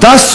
10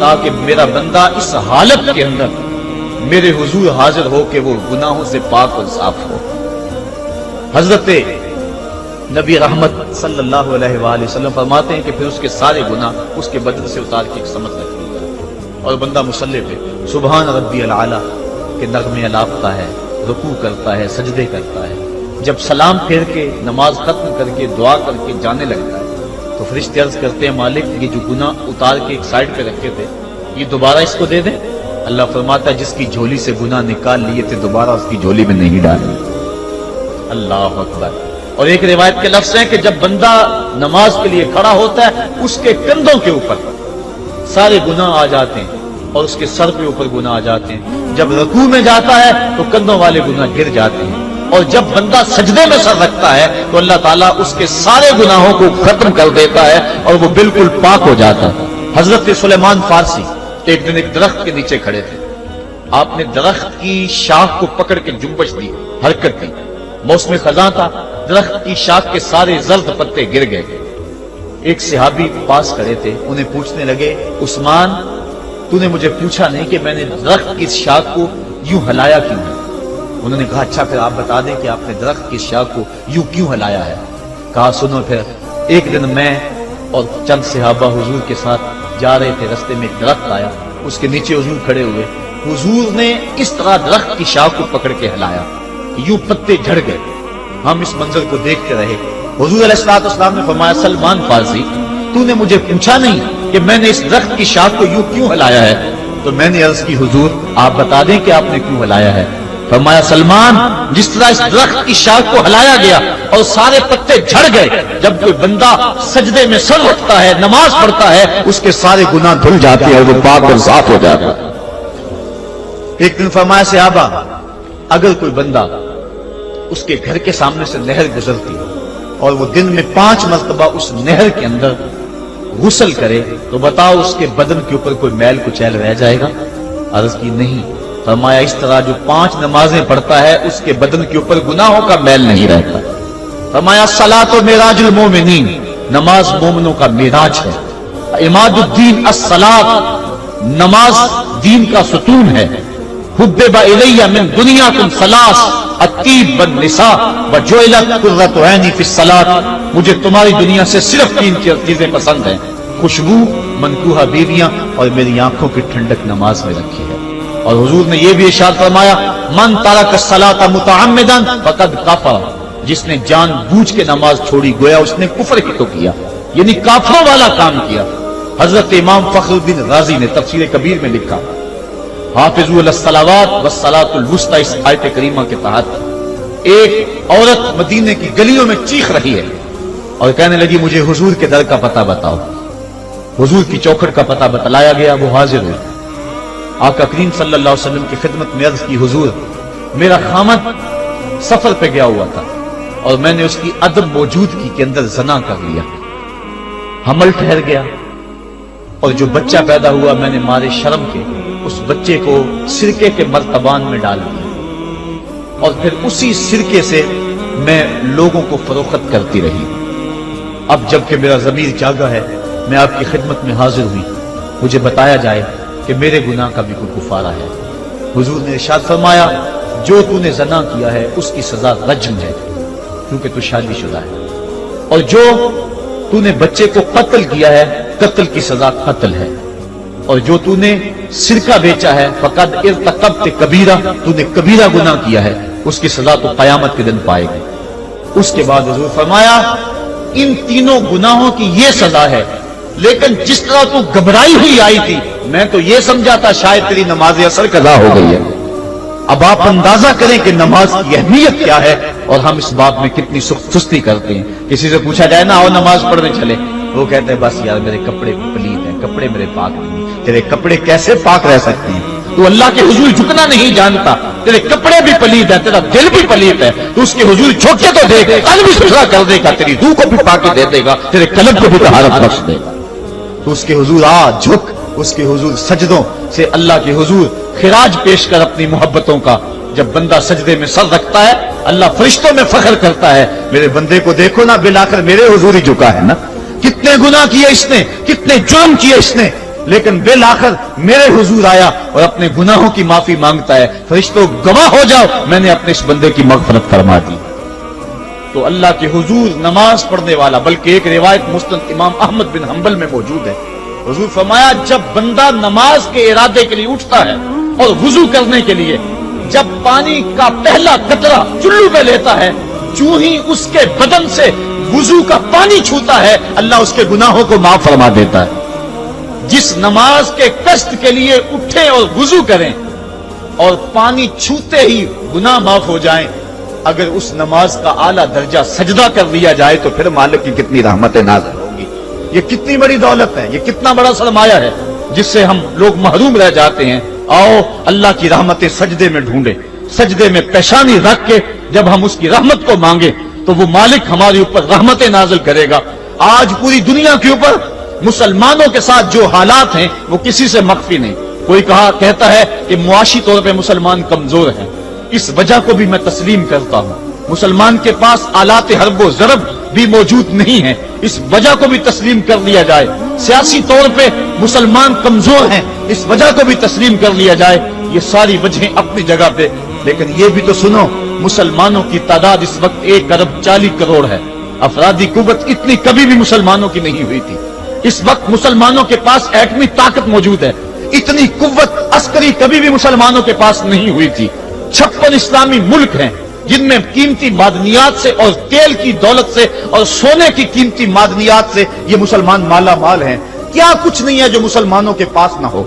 تاکہ میرا بندہ اس حالت کے اندر میرے حضور حاضر ہو کہ وہ گناہوں سے پاک اور صاف ہو۔ حضرت نبی رحمت صلی اللہ علیہ وآلہ وسلم فرماتے ہیں کہ پھر اس کے سارے گناہ اس کے بدن سے اتار کے ایک سمت رکھ دیا اور بندہ مصلی پہ سبحان ربی العالی کے نغمے الاپتا ہے، رکوع کرتا ہے، سجدے کرتا ہے۔ جب سلام پھیر کے نماز ختم کر کے دعا کر کے جانے لگتا ہے تو فرشتے عرض کرتے ہیں مالک یہ جو گناہ اتار کے ایک سائڈ پہ رکھے تھے یہ دوبارہ اس کو دے دیں؟ اللہ فرماتا ہے جس کی جھولی سے گناہ نکال لیے تھے دوبارہ اس کی جھولی میں نہیں ڈالیں۔ اللہ اکبر۔ اور ایک روایت کے لفظ ہیں کہ جب بندہ نماز کے لیے کھڑا ہوتا ہے اس کے کندھوں کے اوپر سارے گناہ آ جاتے ہیں اور اس کے سر کے اوپر گناہ آ جاتے ہیں۔ جب رکوع میں جاتا ہے تو کندھوں والے گناہ گر جاتے ہیں، اور جب بندہ سجدے میں سر رکھتا ہے تو اللہ تعالیٰ اس کے سارے گناہوں کو ختم کر دیتا ہے اور وہ بالکل پاک ہو جاتا ہے۔ حضرت سلیمان فارسی ایک دن ایک درخت کے نیچے کھڑے تھے، آپ نے درخت کی شاخ کو پکڑ کے جنبش دی، حرکت دی، موسم خزاں تھا، درخت کی شاخ کے سارے زرد پتے گر گئے۔ ایک صحابی پاس کھڑے تھے، انہیں پوچھنے لگے عثمان تو نے مجھے پوچھا نہیں کہ میں نے درخت کی شاخ کو یوں ہلایا کیوں ہے؟ انہوں نے کہا اچھا پھر آپ بتا دیں کہ آپ نے درخت کی شاخ کو یوں کیوں ہلایا ہے؟ کہا سنو پھر ایک دن میں اور چند صحابہ حضور کے ساتھ جا رہے تھے، رستے میں ایک درخت آیا، اس کے نیچے حضور کھڑے ہوئے، حضور نے اس طرح درخت کی شاخ کو پکڑ کے ہلایا، یوں پتے جھڑ گئے، ہم اس منظر کو دیکھتے رہے۔ حضور علیہ السلام نے فرمایا سلمان فارسی تو نے مجھے پوچھا نہیں کہ میں نے اس درخت کی شاخ کو یوں کیوں ہلایا ہے؟ تو میں نے عرض کی حضور آپ بتا دیں کہ آپ نے کیوں ہلایا ہے؟ فرمایا سلمان جس طرح اس درخت کی شاخ کو ہلایا گیا اور سارے پتے جھڑ گئے، جب کوئی بندہ سجدے میں سر رکھتا ہے نماز پڑھتا ہے اس کے سارے گناہ دھل جاتے ہیں اور وہ پاک اور صاف ہو جاتا ہے۔ ایک دن فرمایا صحابہ اگر کوئی بندہ اس کے گھر کے سامنے سے نہر گزرتی اور وہ دن میں 5 مرتبہ اس نہر کے اندر غسل کرے تو بتاؤ اس کے بدن کے اوپر کوئی میل کچیل رہ جائے گا؟ عرض کی نہیں۔ فرمایا اس طرح جو 5 نمازیں پڑھتا ہے اس کے بدن کے اوپر گناہوں کا میل نہیں رہتا۔ فرمایا الصلاۃ معراج المومنین، نماز مومنوں کا معراج ہے۔ عماد الدین الصلاۃ، نماز دین کا ستون ہے۔ حبب الی من دنیاکم ثلاث الطیب والنساء وجعلت قرۃ عینی فی الصلاۃ، مجھے تمہاری دنیا سے صرف 3 چیزیں پسند ہیں، خوشبو، منکوحہ بیویاں اور میری آنکھوں کی ٹھنڈک نماز میں رکھی ہے۔ اور حضور نے یہ بھی ارشاد فرمایا من ترک الصلاۃ متعمدا فقد کفر، جس نے جان بوجھ کے نماز چھوڑی گویا اس نے کفر ہی تو کیا، یعنی کافروں والا کام کیا۔ حضرت امام فخر الدین رازی نے تفسیر کبیر میں لکھا حافظوا علی الصلوات والصلاۃ الوسطی، اس آیت کریمہ کے تحت ایک عورت مدینے کی گلیوں میں چیخ رہی ہے اور کہنے لگی مجھے حضور کے در کا پتہ بتاؤ۔ حضور کی چوکھٹ کا پتہ بتلایا گیا، وہ حاضر ہوئی۔ آقا کریم صلی اللہ علیہ وسلم کی خدمت میں عرض کی حضور میرا خامد سفر پہ گیا ہوا تھا اور میں نے اس کی عدم موجودگی کے اندر زنا کر لیا، حمل ٹھہر گیا اور جو بچہ پیدا ہوا میں نے مارے شرم کے اس بچے کو سرکے کے مرتبان میں ڈال دیا اور پھر اسی سرکے سے میں لوگوں کو فروخت کرتی رہی۔ اب جب کہ میرا ضمیر جاگا ہے میں آپ کی خدمت میں حاضر ہوئی، مجھے بتایا جائے کہ میرے گناہ کا بھی کوئی کفارہ ہے۔ حضور نے ارشاد فرمایا جو تو نے زنا کیا ہے اس کی سزا رجم ہے کیونکہ تو شادی شدہ ہے، اور جو تو نے بچے کو قتل کیا ہے قتل کی سزا قتل ہے، اور جو تو نے سرکہ بیچا ہے فقد ارتکبت کبیرہ، تو نے کبیرہ گناہ کیا ہے، اس کی سزا تو قیامت کے دن پائے گی۔ اس کے بعد حضور فرمایا ان تینوں گناہوں کی یہ سزا ہے، لیکن جس طرح تو گھبرائی ہوئی آئی تھی میں تو یہ سمجھا تھا شاید تیری نماز اثر قضا ہو گئی ہے۔ اب آپ اندازہ کریں کہ نماز کی اہمیت کیا ہے اور ہم اس بات میں کتنی سستی کرتے ہیں۔ کسی سے پوچھا جائے نا آؤ نماز پڑھنے چلے، وہ کہتے ہیں بس یار میرے کپڑے پلید ہیں، کپڑے میرے پاک نہیں۔ تیرے کپڑے کیسے پاک رہ سکتے ہیں؟ تو اللہ کے حضور جھکنا نہیں جانتا، تیرے کپڑے بھی پلید ہیں، تیرا دل بھی پلید ہے، تو اس کے حضور جھک کے تو دیکھ، قلب بھی ستھرا کر دے گا، تیری روح کو بھی پاکی دے دے گا، تیرے قلب کو بھی طہارت بخش دے گا۔ تو اس کے حضور جھک، اس کے حضور سجدوں سے اللہ کے حضور خراج پیش کر اپنی محبتوں کا۔ جب بندہ سجدے میں سر رکھتا ہے اللہ فرشتوں میں فخر کرتا ہے میرے بندے کو دیکھو نا بالآخر میرے حضور ہی جھکا ہے نا، کتنے گناہ کیے اس نے، کتنے جرم کیے اس نے، لیکن بالآخر میرے حضور آیا اور اپنے گناہوں کی معافی مانگتا ہے. فرشتوں گواہ ہو جاؤ میں نے اپنے اس بندے کی مغفرت فرما دی. تو اللہ کے حضور نماز پڑھنے والا، بلکہ ایک روایت مسند امام احمد بن حنبل میں موجود ہے، حضور فرمایا جب بندہ نماز کے ارادے کے لیے اٹھتا ہے اور وضو کرنے کے لیے جب پانی کا پہلا قطرہ چلو پہ لیتا ہے، جو ہی اس کے بدن سے وضو کا پانی چھوتا ہے اللہ اس کے گناہوں کو معاف فرما دیتا ہے. جس نماز کے قصد کے لیے اٹھیں اور وضو کریں اور پانی چھوتے ہی گناہ معاف ہو جائیں، اگر اس نماز کا اعلیٰ درجہ سجدہ کر لیا جائے تو پھر مالک کی کتنی رحمتیں نازل ہوں گی. یہ کتنی بڑی دولت ہے، یہ کتنا بڑا سرمایہ ہے جس سے ہم لوگ محروم رہ جاتے ہیں. آؤ اللہ کی رحمتیں سجدے میں ڈھونڈے، سجدے میں پیشانی رکھ کے جب ہم اس کی رحمت کو مانگے تو وہ مالک ہمارے اوپر رحمتیں نازل کرے گا. آج پوری دنیا کے اوپر مسلمانوں کے ساتھ جو حالات ہیں وہ کسی سے مخفی نہیں. کوئی کہتا ہے کہ معاشی طور پہ مسلمان کمزور ہیں، اس وجہ کو بھی میں تسلیم کرتا ہوں. مسلمان کے پاس آلات حرب و ضرب بھی موجود نہیں ہیں، اس وجہ کو بھی تسلیم کر لیا جائے. سیاسی طور پہ مسلمان کمزور ہیں، اس وجہ کو بھی تسلیم کر لیا جائے. یہ ساری وجہیں اپنی جگہ پہ، لیکن یہ بھی تو سنو مسلمانوں کی تعداد اس وقت 1.40 کروڑ ہے. افرادی قوت اتنی کبھی بھی مسلمانوں کی نہیں ہوئی تھی. اس وقت مسلمانوں کے پاس ایٹمی طاقت موجود ہے، اتنی قوت عسکری کبھی بھی مسلمانوں کے پاس نہیں ہوئی تھی. 56 اسلامی ملک ہیں جن میں قیمتی معدنیات سے اور تیل کی دولت سے اور سونے کی قیمتی معدنیات سے یہ مسلمان مالا مال ہیں. کیا کچھ نہیں ہے جو مسلمانوں کے پاس نہ ہو،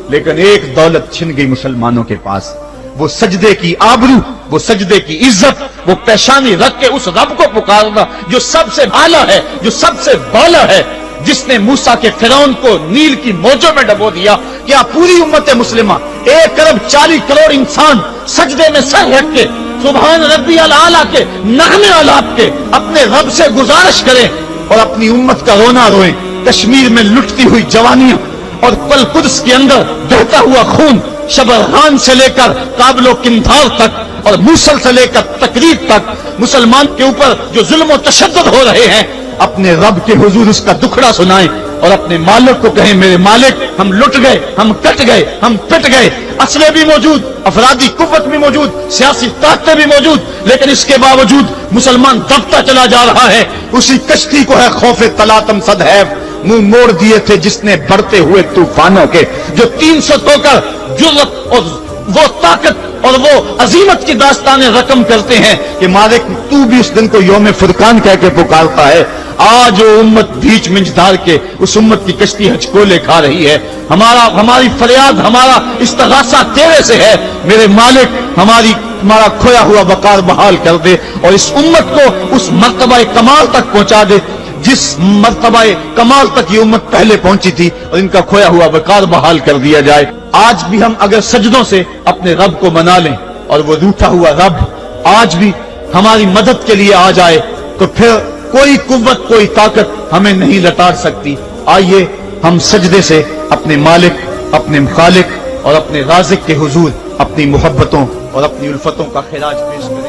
لیکن ایک دولت چھن گئی مسلمانوں کے پاس، وہ سجدے کی آبرو، وہ سجدے کی عزت، وہ پیشانی رکھ کے اس رب کو پکارنا جو سب سے اعلیٰ ہے، جو سب سے بالا ہے، جس نے موسیٰ کے فرعون کو نیل کی موجوں میں ڈبو دیا. کیا پوری امت مسلمہ 1.40 کروڑ انسان سجدے میں سر رکھ کے سبحان ربی الاعلیٰ کے نغمے آلات کے اپنے رب سے گزارش کریں اور اپنی امت کا رونا روئیں؟ کشمیر میں لٹتی ہوئی جوانیاں اور پل قدس کے اندر بہتا ہوا خون، شبرغان سے لے کر کابل و قندھار تک اور موصل سے لے کر تقریب تک مسلمان کے اوپر جو ظلم و تشدد ہو رہے ہیں، اپنے رب کے حضور اس کا دکھڑا سنائیں اور اپنے مالک کو کہیں میرے مالک ہم لٹ گئے، ہم کٹ گئے، ہم پٹ گئے. اسلحے بھی موجود، افرادی قوت بھی موجود، سیاسی طاقتیں بھی موجود، لیکن اس کے باوجود مسلمان دبتا چلا جا رہا ہے. اسی کشتی کو ہے خوف تلاطم صدہیف منہ موڑ دیے تھے جس نے بڑھتے ہوئے طوفانوں کے، جو 300 تو کر جرأت اور وہ طاقت اور وہ عظیمت کی داستانیں رقم کرتے ہیں کہ مالک تو بھی اس دن کو یوم فرقان کہہ کے پکارتا ہے. آج وہ امت بیچ منجدار کے اس امت کی کشتی ہچکولے کھا رہی ہے. ہماری فریاد، ہمارا استغاثہ تیرے سے ہے میرے مالک، ہمارا کھویا ہوا وقار بحال کر دے اور اس امت کو اس مرتبہ کمال تک پہنچا دے جس مرتبہ کمال تک یہ امت پہلے پہنچی تھی، اور ان کا کھویا ہوا وقار بحال کر دیا جائے. آج بھی ہم اگر سجدوں سے اپنے رب کو منا لیں اور وہ روٹھا ہوا رب آج بھی ہماری مدد کے لیے آ جائے تو پھر کوئی قوت، کوئی طاقت ہمیں نہیں لٹار سکتی. آئیے ہم سجدے سے اپنے مالک، اپنے خالق اور اپنے رازق کے حضور اپنی محبتوں اور اپنی الفتوں کا خراج پیش کریں.